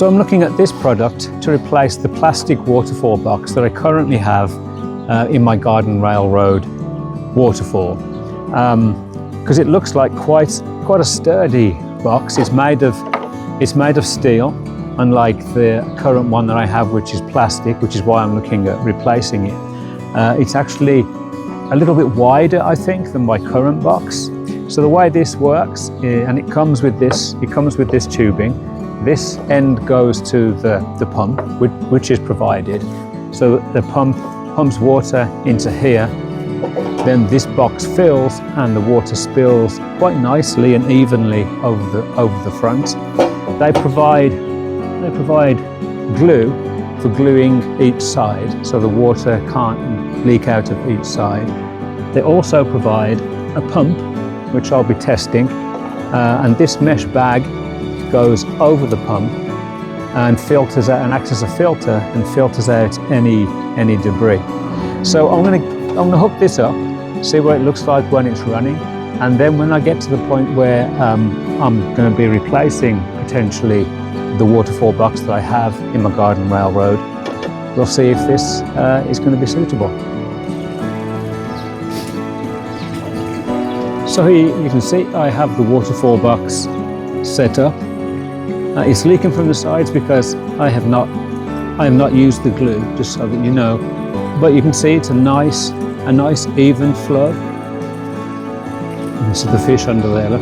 So I'm looking at this product to replace the plastic waterfall box that I currently have in my garden railroad waterfall, because it looks like quite a sturdy box. It's made of steel, unlike the current one that I have, which is plastic, which is why I'm looking at replacing it. It's actually a little bit wider, I think, than my current box. So the way this works, and it comes with this tubing. This end goes to the pump, which is provided. So the pump pumps water into here. Then this box fills and the water spills quite nicely and evenly over the front. They provide glue for gluing each side, so the water can't leak out of each side. They also provide a pump, which I'll be testing, and this mesh bag goes over the pump and filters out and acts as a filter and filters out any debris. So I'm gonna hook this up, see what it looks like when it's running, and then when I get to the point where I'm going to be replacing potentially the waterfall box that I have in my garden railroad, we'll see if this is going to be suitable. So here you can see I have the waterfall box set up. It's leaking from the sides because I have not used the glue, just so that you know. But you can see it's a nice even flow. This is the fish under there, look.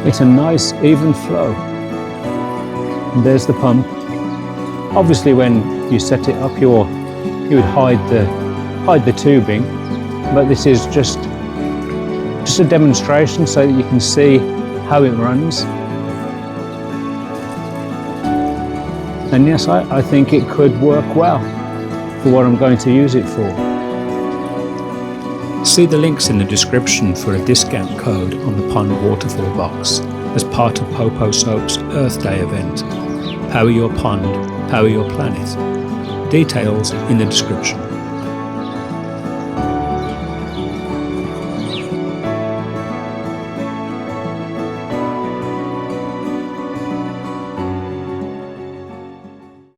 It's a nice even flow. And there's the pump. Obviously when you set it up you would hide the tubing, but this is just a demonstration so that you can see how it runs. And yes, I think it could work well for what I'm going to use it for. See the links in the description for a discount code on the pond waterfall box as part of POPOSOAP's Earth Day event. Power your pond, power your planet. Details in the description.